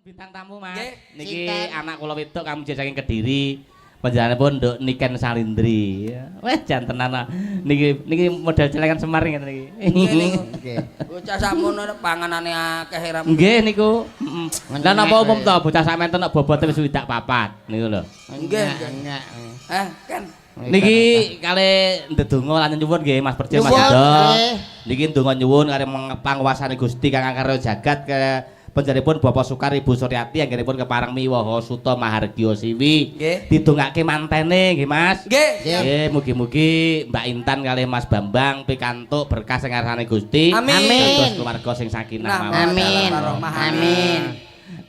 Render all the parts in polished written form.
Bintang tamu Mas. Nggih, Niki sinten? anak kula wedok kamu saking Kediri. Panjenenganipun Nduk Niken Salindri. Wah jantenan. Niki model celengan Semar ngeten niki. Nggih. Bocah sakmono panganane akeh ram. Nggih niku. Lah napa umum to bocah sampeyan nek bobote wis 4 niku lho. Nggih, nggih. Kan. Niki kali ndedonga lan nyuwun nggih Mas Perjo Mas Nyuwun, Ando. nggih. Niki ndonga nyuwun kare panguwasane Gusti Kang Karya Jagat ke panjenenganipun Bapak Sukar Ibu Suryati anggenipun kepareng miwaha suta mahargya siwi. Nggih. Didongake mantene nggih Mas. Nggih. Nggih, mugi-mugi Mbak Intan kalih Mas Bambang pikantuk berkah sing ngarsane Gusti. Amin. Terus keluarga sing sakinah mawon. Amin. Amin.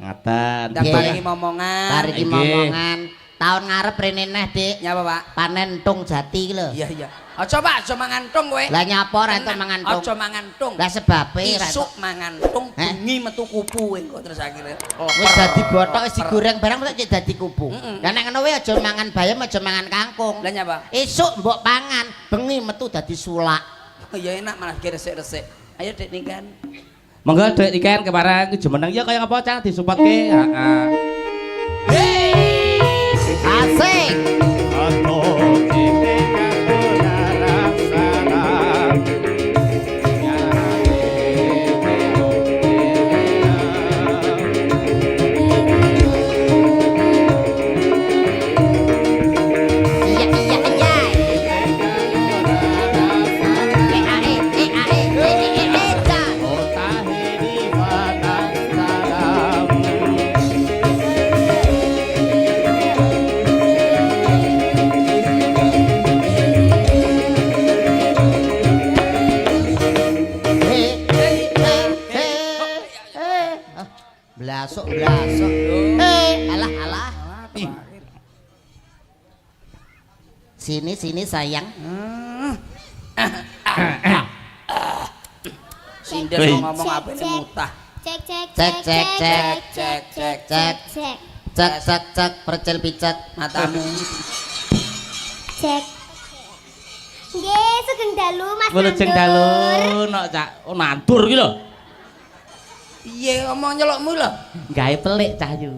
Ngaten. Ndak paringi momongan. Pariki momongan. Tahun ngarep rene neh, Dik. Nyapa, Pak? Panen tung jati ki lho. Iya, iya. Aja, Pak, aja mangan tung kowe. Lah nyapa ora entuk mangan tung? Aja mangan tung. Lah sebabe ora Isuk entuk. mangan tung, bengi metu kupu engko terus akhire. Wis dadi botok wis digoreng barang kok cek dadi kupu. Mm-mm. Lah nek ngono wae aja mangan bayam, aja mangan kangkung. Lah nyapa? Esuk mbok pangan, bengi metu dadi sulak. Ya enak malah resik-resik. Ayo Dik Niken. Monggo Dek Niken kepareng jumeneng ya kaya ngapa Cang disupatke. Heeh. Asik. Iya iya iya. Blasok blasok. Alah alah. Sini sini sayang. Sinden Wih. ngomong apa ini mutah. Cek cek cek cek cek cek cek cek percel picet Matamu. Cek. Nggih, sugeng dalu Mas. Wilujeng dalu nok Cak. Oh nandur ki lho. Piye ngomong nyelokmu lho? Gawe pelik Cah Yu.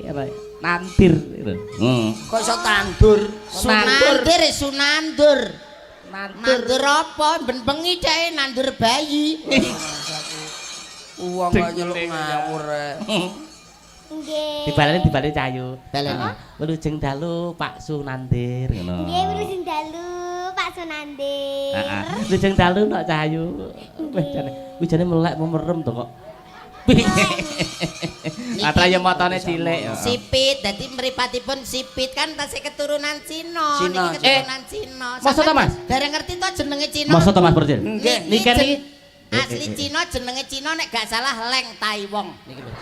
Apa? Nandir lho. Kok iso tandur? sunandur sunandur Nandur. nandur apa ben bengi cek nandur bayi Uang kok nyeluk ngawur. Nggih. Dibaleni Cah Yu. baleni Wilujeng dalu Pak Sunandir ngono. Nggih, wilujeng dalu Pak Sunandir. Heeh. Wilujeng dalu nok Cah Yu. Wih jane wijane melek memerem to kok. Atra ya motone cilik. sipit dadi mripatipun sipit kan tasih keturunan Cina Cina. niki keturunan Cina Masa to, Mas? dereng ngerti to jenenge Cina Masa to Mas Perjil? Nggih. Niken iki asli Cina jenenge Cina nek gak salah Leng Taiwong niki lho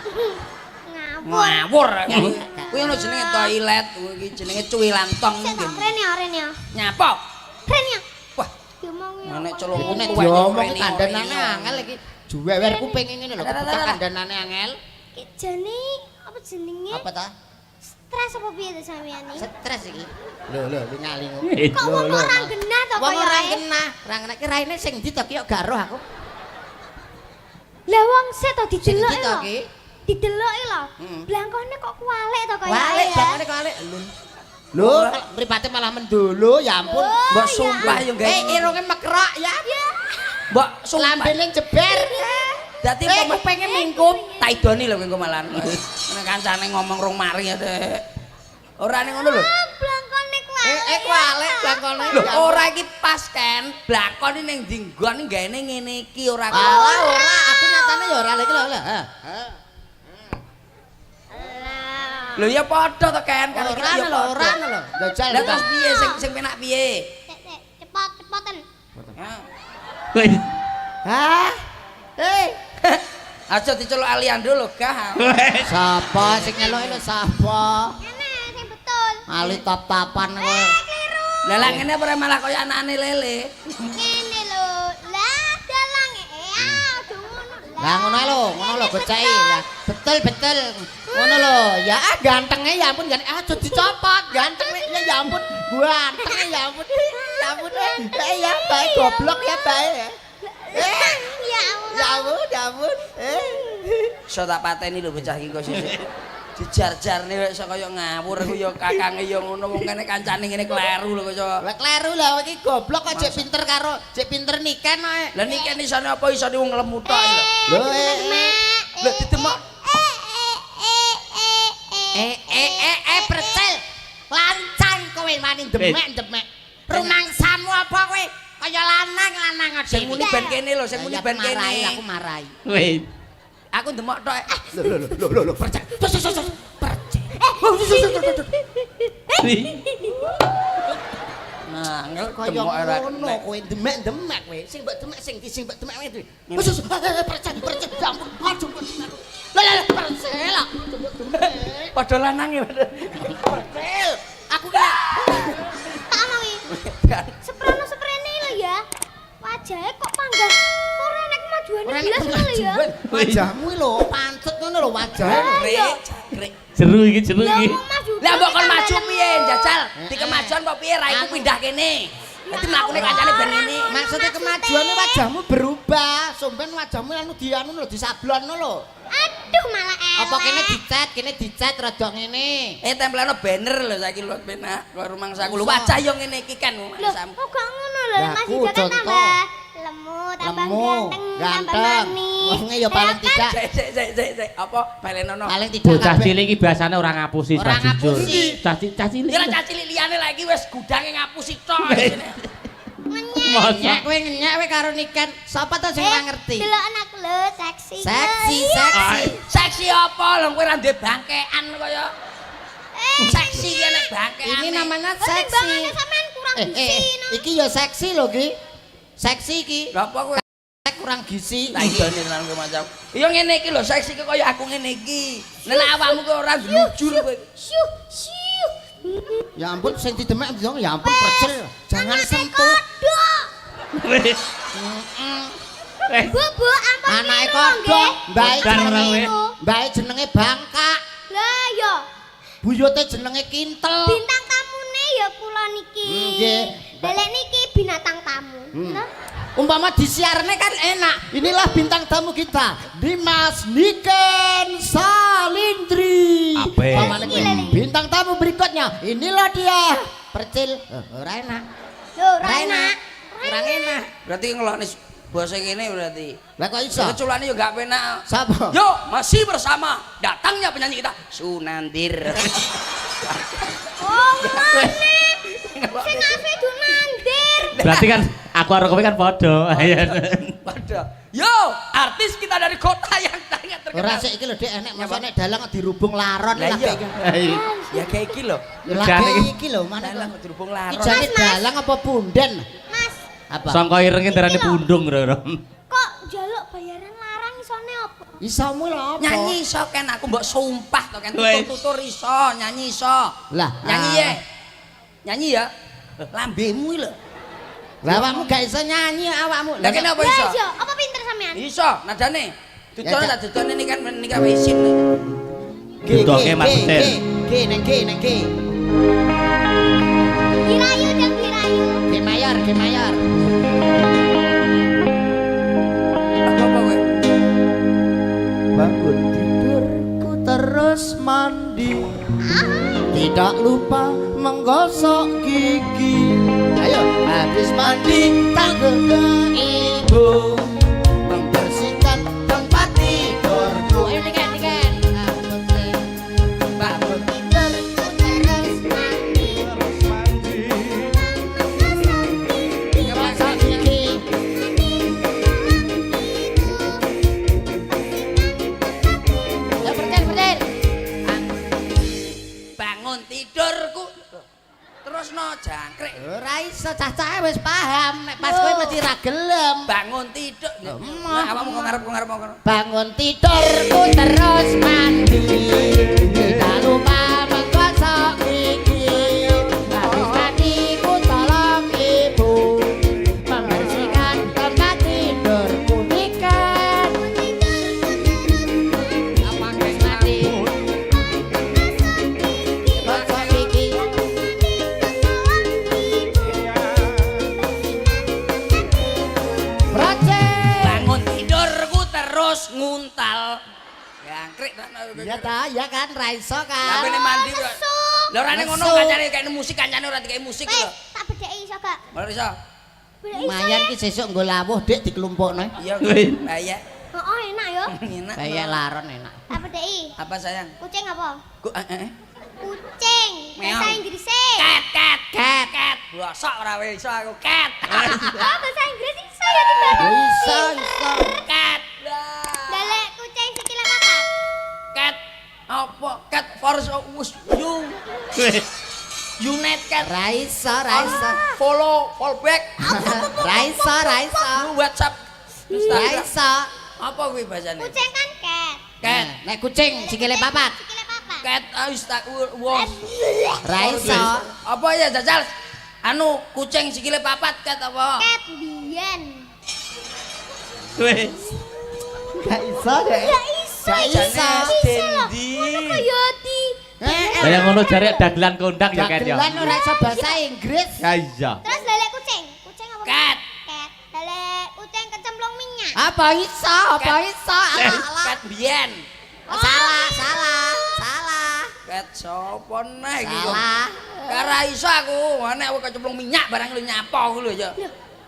Ngawur. Ngawur. Kuwi ono jenenge toilet, kuwi jenenge cuwilantong. Sik to, rene ya, rene ya. Nyapa? Rene ya. Wah, Diomong ya. nek celuk nek tuwek diomong ini, kandhanane ini. angel iki juwewer kuping ngene lho Ada, ada, kebuka ada. kandhanane angel Ki jane apa jenenge? apa ta Stres apa piye to sampeyan iki? stres iki lho ngali ngono Kok wong ora genah to wong kaya ora ae? kenah ora kenah ki raine sing ndi to ki kok gak roh aku Lah wong sik to sing didelok ndi to lho. ki Dideloki lho. Heeh. Blangkone kok kualik to kaya balik ae ya? bangane kali lho mripate malah mendolo ya ampun Mbok sumpah yo nggih. irunge mekrok ya Mbok sumpah. lambene jeber Dadi kupinge mingkup tak idoni lho engko malah. Nek kancane ngomong rong mari ya, Dek. Ora ning ngono lho. Blangkone kualik. kualik bangkone Lho, ora iki pas kan. Blakon ning ndi nggon gaene ngene iki ora ora aku nyatane ya ora lagi lho Lho ya padha to kan karo ora kita ya lho padha. ora lho jajal Lah terus piye sing penak piye? Sik, cepot-cepoten. Ya. Wih. hah Aja diceluk Aliando lho, gah. sapa sing nyeluki lho sapa Ngene sing betul. ali tap-tapan kowe Kliru. Lah lah ngene apa malah kaya anakane lele. Ngene lho. Lah dalang aduh ngono. lah ngono lho beceki lah betul ngono lho ya gantenge ya ampun ganteng aja dicopot gantenge ya ampun gantenge ya ampun ya bae goblok ya bae Ya ampun. ya ampun Iso tak pateni lho bocah iki kok sisik. Dijar-jarne wek iso kaya ngawur aku ya kakange ya ngono wong kene kancane ngene kleru lho kaya. Lah kleru lah iki goblok kok cek pinter karo cek pinter niken ae. Lah niken isane apa isane wong lemut tok lho. Lho Lah ditemak percel. Lancang kowe wani demek. Rumangsamu apa kowe? Kaya lanang sing muni ben kene lho, sing muni ben kene. Aku marahi. Weh. Aku ndemok tok. Lho, percel. Percel. Nah, ngel Kaya demok ora ngono kena. kowe demek kowe. Sing mbok demek sing mbok demek kowe. Percel. Ampun, aduh. Lah, percel. Demek. Padha lanange. Percel. Aku kena. Tak mau iki. Seprono-seprene lho ya. Wajahe kok panggah. Ora nek kemajuane Ora jelas ngono lho ya. Wajahmu lho, pancet ngono lho wajahe. Krek. Jeru iki, jeru Lah iki. wong maju. Lah mbok kon maju piye, Jajal? Di kemajuan apa piye raiku pindah kene. Dadi mlakune kancane ben ngene. Maksudnya kemajuannya wajahmu berubah. Sumpen wajahmu anu dianu lho, disablonno lho. Aduh malah elek. Apa kene dicat rada ngene. Templeno banner lho saiki lho penak. Karo rumangsaku lho wajah yo ngene iki kan Loh, rumangsamu. kok gak ngono lho, Lah, masih aku jaket contoh. tambah lemu, tambah ganteng, tambah manis. Wonge ya paling tidak Sik. Apa balenono? paling tidak Bocah kabeh. cilik iki biasane ora ngapusi, Ora Cah jujur. ngapusi. Cah cilik. Kira caci liyane lagi wis gudange ngapusi tok. Ngenyek kowe ngenyek kowe karo niken. Sapa to sing ora ngerti? Delok anak lho, seksi. Seksi. Seksi apa lho kowe ra duwe bangkean kaya. Seksi ki nek bangkean. Ini namanya Seksi. seksi. Sampean kurang gizi. no. Iki ya seksi lho ki. Seksi iki. Lha apa kowe Kurang gizi. tak idone tenan kowe macam. Ya ngene iki lho seksi ki kaya aku ngene iki. Nek awakmu kowe ora jujur kowe. Syuh. Ya ampun sing didemek dong ya ampun percel. Jangan Anake sentuh. kodok. Weh. Bu, ampun. Anake niru, kodok. nggih. Bae Bukan, jenenge. Niru. Bae jenenge Bangkak. Lah ya, Buyute jenenge Kintel. bintang tamune ya kula niki. Nggih. Lelek niki binatang tamu. Nah. Umpama disiarne kan enak. Inilah bintang tamu kita, Dimas Niken Salindri. Ape? Umpamane kowe. Bintang tamu berikutnya, inilah dia. Percil. Ora enak. Loh, Ora Rana. enak. Kurang enak. Berarti ngelokne basa kene berarti. Lah kok iso? Keculane yo gak penak. Sapa? Yo, masih bersama datangnya penyanyi kita Sunandir. Oh, ngene. Sing ave Dunandir. Berarti kan aku karo kowe kan padha. Padha. Yo, artis kita dari kota yang sangat terkenal. Ora sik iki lho Dek enek masa nek dalang dirubung laron Lah lah iya. kayak iki. Ya kayak iki lho. Ya lah Jane kayak iki. iki lho mana Dalang kok. dirubung laron. Ijane dalang apa punden? Mas, Apa? Sangka irenge darane pundung, Bro. kok njaluk bayaran larang isone apa? Isamu lho apa? Nyanyi iso kan aku mbok sumpah to kan Wes. tutur iso, nyanyi iso. Lah, Nyanyi ya. Nyanyi ya. Lambemu lho. Lah awakmu gak iso nyanyi awakmu. Lah kene apa Ya iso? iya, apa pinter sampean? Iso, nadane. Dudone Ya, tak dudone ini kan isin. Dudoke Mas Petir. Neng G. Dirayu dan dirayu. G mayor. Apa kowe? Bangun tidurku terus mandi. Tidak lupa menggosok gigi. Ayo, habis mandi tak ke ibu. Membersihkan tempat tidurku. Ayo niken. Bangun Tidurku terus mandi. Menggosok gigi. Ya percel. bangun tidurku. Terus no jangkrik. Ora iso cah-cahe wis paham. Nek pas kowe mesti ra gelem. Bangun tidur. Emang. Awakmu kok ngarep. Bangun tidurku terus mandi. Tidak lupa menggosok gigi. Habis mandi ku tolong ibu membersihkan tempat tidurku niken. Habis mandi gosok gigi. Bangun tidurku terus nguntal. Iya ta, iya kan ra iso kan. Tapi nek mandi kok. Nesu. Lah ora ning ngono Nesu. kancane kene musik kancane ora dikai musik Weh, lho. tak bedheki iso gak? Ora iso. Bedheki iso. Lumayan ki sesuk nggo lawuh Dik dikelumpukno. Iya. Bayek. Heeh, enak yo. Enak. Kayak laron enak. Tak bedheki. Apa sayang? Kucing apa? Kucing. Meong. Bahasa Inggris e. Cat. Bosok ora wis iso aku cat. Oh, bahasa Inggris iso ya tiba. Iso. Cat. Dalek kucing sikile papat. Cat. Apa? Cat force you. Unit cat. Ra iso. Follow, fall back. Ra iso. WhatsApp. Ra iso. Apa kuwi bahasane? Kucing kan cat. Cat. Nek kucing sikile papat. Sikile papat. Cat wis tak was. Ra iso. Apa ya jajal? Anu kucing sikile papat cat apa? Cat biyen. Wis. Gak iso deh. Ya iso. Iso. Dendi. Kaya di. Kaya ngono jare dagelan kondang ya kan ya. Dagelan ora iso bahasa Inggris. Ya iya. Terus dalek kucing. Kucing apa? Cat. Cat. Dalek kucing kecemplung minyak. Apa iso? Alah. Cat biyen. Salah. Cat sapa neh iki? Salah. Ora iso aku, nek aku kecemplung minyak barang lu nyapa aku lho ya.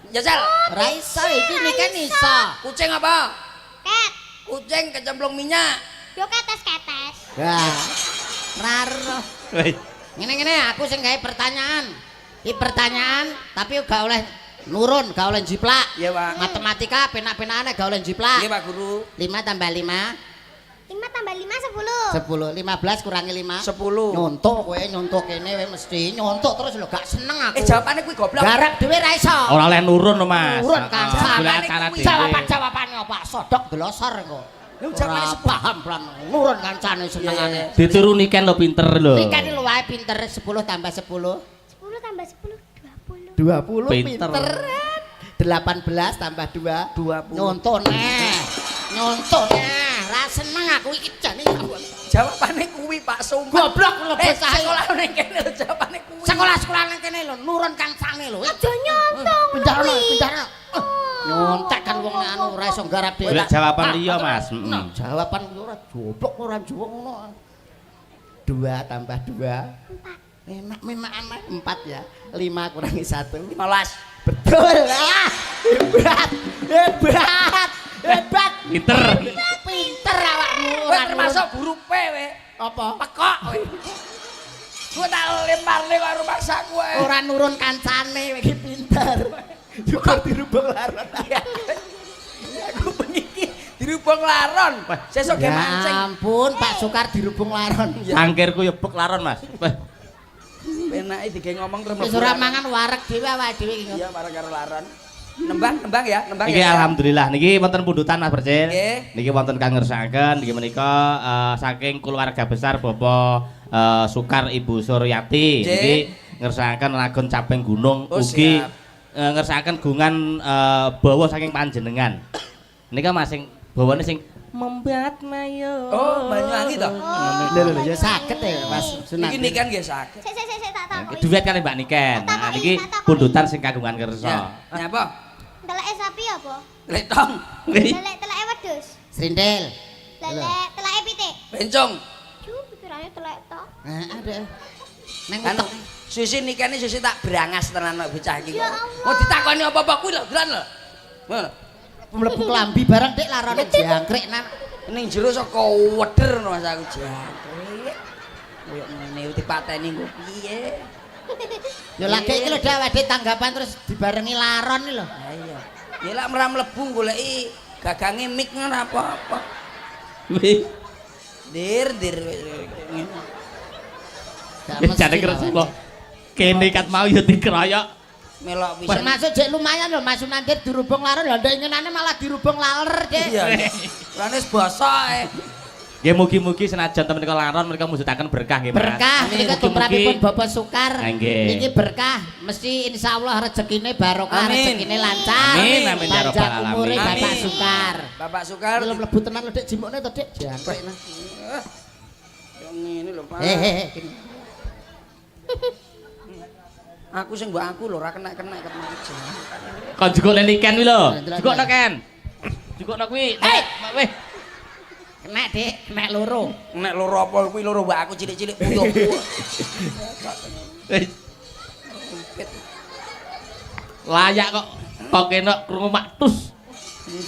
Jajal. Ra iso iki nih kan iso. Kucing apa? Cat. Kucing kecemplung minyak. Yo ketes-ketes. Wah. Raro. Wis. Ngene aku sing gawe pertanyaan. Iki pertanyaan tapi gak oleh nurun, gak oleh jiplak. Iya, Pak. Matematika penak-penakane gak oleh jiplak. Iya, Pak Guru. 5 tambah 5 5 tambah 5 10. 10. 15 kurangi 5. 10. Nyontok kowe nyontok kene kowe mesti nyontok terus lho gak seneng aku. Jawabane kuwi goblok. Garap dhewe ra iso. Ora oleh nurun lho Mas. Nurun kan Golek Jawabannya cara kuwi. dhewe. Jawabannya Pak Sodok delosor kok. Lho jawabane Ora paham plan nurun kancane senengane. Dituruni kan lho pinter lho. Iki kan lho wae pinter 10 tambah 10. 10 tambah 10 20. 20 Pinter. pinter. 18 tambah 2 20. Nyontok neh ra seneng aku iki jane Jawabane kuwi Pak Sumpah. goblok lho bocah Sekolah ning kene lho jawabane kuwi. sekolah nang kene lho nurun kancane lho Aja nyontong. pindah nyontek kan wong anu ora iso garap dhewe Golek jawaban liya Mas. Nah, jawaban ora goblok ora jowo ngono 2 tambah 2 enak memang 4 ya 5 kurangi 1 15. betul hebat pinter awakmu Kowe termasuk guru P we. apa Pekok we. Kowe tak lempar ning karo rumah kowe. ora nurun kancane iki pinter juga dirubung laron Aku bengi iki dirubung laron. Sesuk ge mancing. ya ampun Pak Sukar dirubung laron Angkirku ya bek laron Mas. Penake dige ngomong terus wis ora mangan wareg dhewe awake dhewe iki Iya, bareng karo laron. Nembang ya, nembang Niki ya. alhamdulillah niki wonten pundutan Mas Bercil. Nggih. Niki wonten kang ngersakaken niki menika saking keluarga besar Bapak Sukar Ibu Suryati. Nggih. Niki ngersakaken lagon Caping Gunung Oh, ugi siap. ngersakaken gungan bawa saking panjenengan. Nika Mas sing bawane sing membuat mayo. Oh, Banyuwangi to. lho ya saged ya Mas Sunan Iki nikan nggih saged. Sik tak takoki. Duet kali Mbak Niken. Nah niki pundutan sing kagungan kersa. Ya. Nyapa? Teleke sapi apa? Letong. Teleke wedhus. Srindel Teleke pitik. Bencong. Pikirane telek tok. ada neng Kan utek Susi nikane Susi tak brangas tenan kok bocah iki. Ya Allah. Oh ditakoni apa-apa kuwi lho, dolan lho. Ngono. mlebu klambi bareng dik larone jangkrik nang Ning jero saka weder no Mas aku jangkrik. Koyo ngene dipateni kok piye? ya lagi iki lho dhewe dik tanggapan terus dibarengi laron iki lho Ha iya. Ya lak meram mlebu goleki gagange mik ngono apa-apa. Wih, Dir ngene. jane kersa kok kene kat mau ya dikeroyok. Melok pisan. termasuk jek lumayan lho Mas Sunandir dirubung laron lho ndek nyenane malah dirubung laler dik Iya. Rane bosoke. Nggih mugi-mugi senajan temen menika laron mereka mujudaken berkah nggih Mas. berkah Amin. menika Mugi-mugi. tumrapipun Bapak Sukar Ah, nggih. iki berkah mesti insyaallah rezekine barokah Amin. rezekine lancar Amin, amin, ya rabbal panjang umure alamin. Bapak Amin. Sukar Bapak Sukar. lho mlebu tenan lho dik jimukne to dik jangkrik nah Yang ngene lho, Pak. kene Aku sing mbok aku lho ora kena-kena ketemu aja. Kon jukuk leni Ken kuwi lho. Nah, Jukukno Ken. Jukukno kuwi. Hei! Wih. Kenek, Dik, kenek loro. Nek loro apa kuwi loro mbak aku cilik-cilik butuhku. Layak kok kena krungu maktus.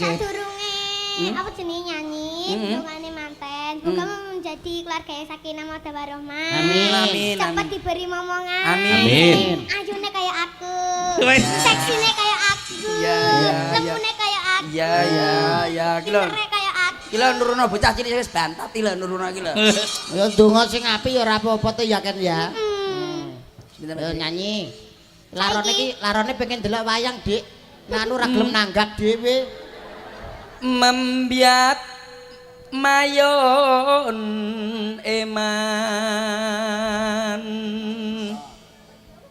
Sadurunge apa jenenge nyanyi, dongane manten. Muga menjadi keluarga yang sakinah mawaddah warahmah. Amin. Cepat diberi momongan. Amin. Ayune kayak aku. Wes. Seksine kayak aku. Iya. Lembune kayak aku. Iya. Ki lho. Pintere kayak aku. Ki lho nuruno bocah cilik wis bantat ki lho nuruno ki lho. Ya ndonga sing apik ya ora apa-apa to ya Ken ya. Sebentar, Yo Dik. nyanyi. Larone pengen delok wayang, Dik. Nganu ra gelem nanggap dhewe. Membiat mayon eman.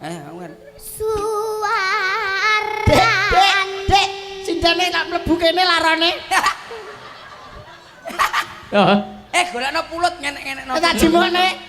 Aku kan. Suaran. Dek, sindane gak mlebu kene larone. Ya. Golekno pulut ngenek-ngenekno. Tak jimone.